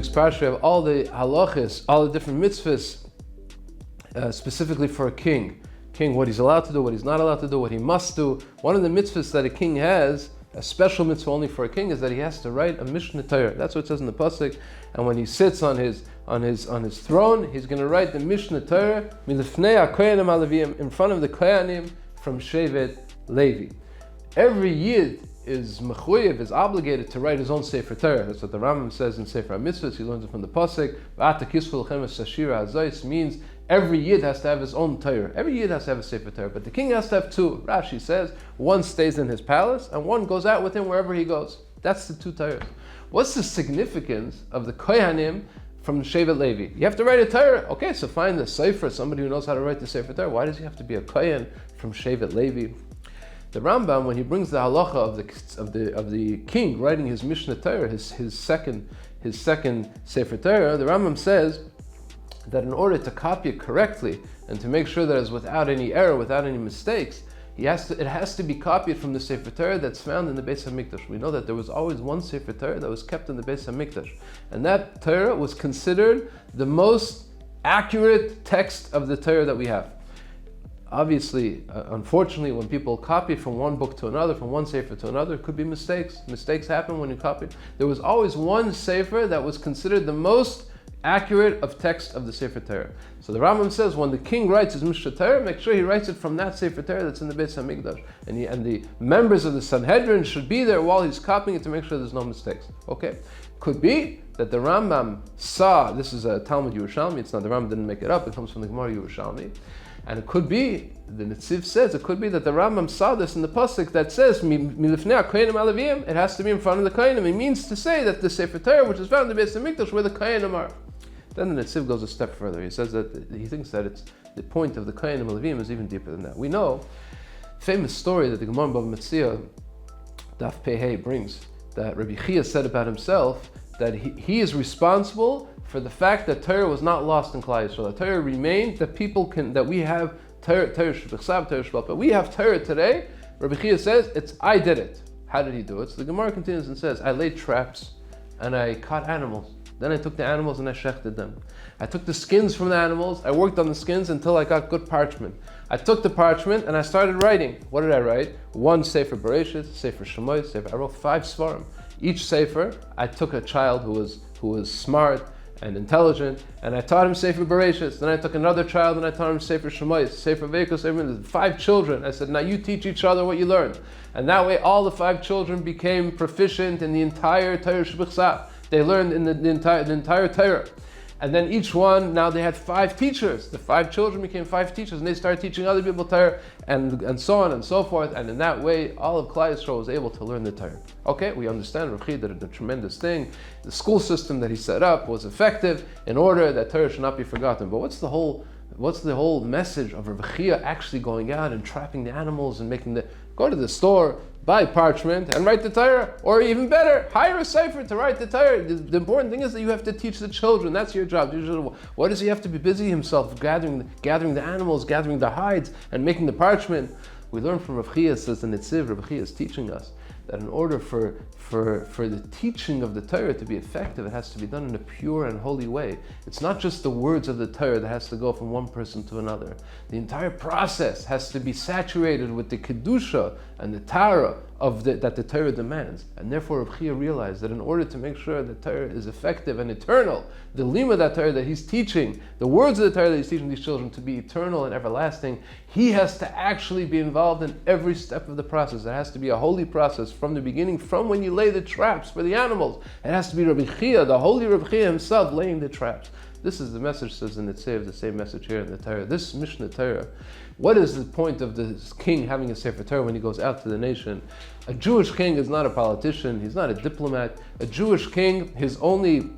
Parsha have all the halachas, all the different mitzvahs, specifically for a king. King, what he's allowed to do, what he's not allowed to do, what he must do. One of the mitzvahs that a king has, a special mitzvah only for a king, is that he has to write a Mishnah Torah. That's what it says in the pasuk. And when he sits on his throne, he's going to write the Mishnah Torah milifnei hakohanim haLevim, in front of the kohanim from Shevet Levi. Every yid is mechuyev, is obligated to write his own Sefer Torah. That's what the Rambam says in Sefer HaMitzvahs. He learns it from the pasuk. V'ata kisvu lechem es sashira hazayis means every yid has to have his own Torah. Every yid has to have a Sefer Torah, but the king has to have two. Rashi says one stays in his palace and one goes out with him wherever he goes. That's the two Torahs. What's the significance of the kohanim from Shevet Levi? You have to write a Torah. Okay, so find the Sefer, somebody who knows how to write the Sefer Torah. Why does he have to be a kohen from Shevet Levi? The Rambam, when he brings the halacha of the king writing his Mishnah Torah, his second Sefer Torah, the Rambam says that in order to copy it correctly and to make sure that it's without any error, without any mistakes, it has to be copied from the Sefer Torah that's found in the Beis HaMikdash. We know that there was always one Sefer Torah that was kept in the Beis HaMikdash, and that Torah was considered the most accurate text of the Torah that we have. Obviously, unfortunately, when people copy from one book to another, from one sefer to another, it could be mistakes. Mistakes happen when you copy. There was always one sefer that was considered the most accurate of text of the Sefer Torah. So the Rambam says when the king writes his Mishnah Torah, make sure he writes it from that Sefer Torah that's in the Beis HaMikdash. And the members of the Sanhedrin should be there while he's copying it to make sure there's no mistakes. Okay? Could be that the Rambam saw, this is a Talmud Yerushalmi, it's not, the Rambam didn't make it up, it comes from the Gemara Yerushalmi. And it could be, the Netziv says, it could be that the Rambam saw this in the pasuk that says, milifnei hakohanim haLevim, it has to be in front of the kohanim. It means to say that the Sefer Torah, which is found in the Beis HaMikdash, where the kohanim are. Then the Netziv goes a step further. He says that he thinks that it's the point of the kohanim haLevim is even deeper than that. We know, famous story that the Gemara Bava Metzia, Daf Pei brings, that Rabbi Chia said about himself, that he is responsible for the fact that Torah was not lost in Klal Yisrael. That Torah remained, that we have Torah Shebechsav, Torah Shebal, but we have Torah today. Rabbi Chia says, I did it. How did he do it? So the Gemara continues and says, I laid traps and I caught animals. Then I took the animals and I shechted them. I took the skins from the animals, I worked on the skins until I got good parchment. I took the parchment and I started writing. What did I write? One Sefer Bereshit, Sefer Shemot, Sefer, I wrote 5 Svarim. Each Sefer, I took a child who was smart and intelligent, and I taught him Sefer Bereshit. Then I took another child and I taught him Sefer Shemot, Sefer Veikos, 5 children. I said, now you teach each other what you learned. And that way all the 5 children became proficient in the entire Torah Shebechsav. They learned in the entire Torah. And then each one, now they had 5 teachers. The 5 children became 5 teachers, and they started teaching other people Torah, and so on and so forth. And in that way, all of Klal Yisrael was able to learn the Torah. Okay, we understand Rav Chia did a tremendous thing. The school system that he set up was effective in order that Torah should not be forgotten. But what's the whole message of Rav Chia actually going out and trapping the animals and go to the store, buy parchment and write the Torah, or even better, hire a sefer to write the Torah. The important thing is that you have to teach the children. That's your job. What does he have to be busy himself gathering the animals, gathering the hides, and making the parchment? We learn from Rav Chia, says the Netziv, Rav Chia is teaching us that in order for the teaching of the Torah to be effective, it has to be done in a pure and holy way. It's not just the words of the Torah that has to go from one person to another. The entire process has to be saturated with the Kedusha and the Tara that the Torah demands. And therefore Rav Chia realized that in order to make sure that Torah is effective and eternal, the lima that Torah that he's teaching, the words of the Torah that he's teaching these children to be eternal and everlasting, he has to actually be involved in every step of the process. It has to be a holy process from the beginning, from when you lay the traps for the animals. It has to be Rabbi Chia, the holy Rabbi Chia himself, laying the traps. This is the message, says in Netziv, the same message here in the Torah. This Mishnah Torah, what is the point of this king having a Sefer Torah when he goes out to the nation? A Jewish king is not a politician, he's not a diplomat. A Jewish king, his only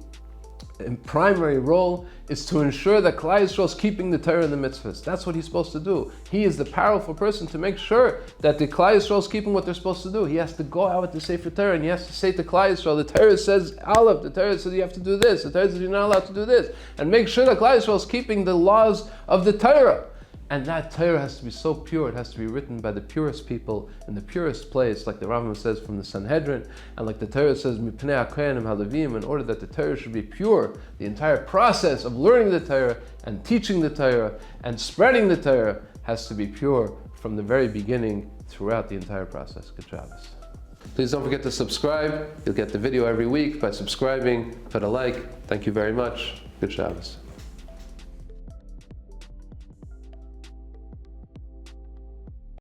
primary role is to ensure that Klal Yisrael is keeping the Torah and the mitzvahs. That's what he's supposed to do. He is the powerful person to make sure that the Klal Yisrael is keeping what they're supposed to do. He has to go out with the Sefer Torah and he has to say to Klal Yisrael, the Torah says Aleph, the Torah says you have to do this, the Torah says you're not allowed to do this, and make sure that Klal Yisrael is keeping the laws of the Torah. And that Torah has to be so pure, it has to be written by the purest people in the purest place, like the Rambam says from the Sanhedrin, and like the Torah says, Mipnei HaKohanim HaLevim, in order that the Torah should be pure. The entire process of learning the Torah and teaching the Torah and spreading the Torah has to be pure from the very beginning throughout the entire process. Good Shabbos. Please don't forget to subscribe. You'll get the video every week by subscribing. Put a like. Thank you very much. Good Shabbos.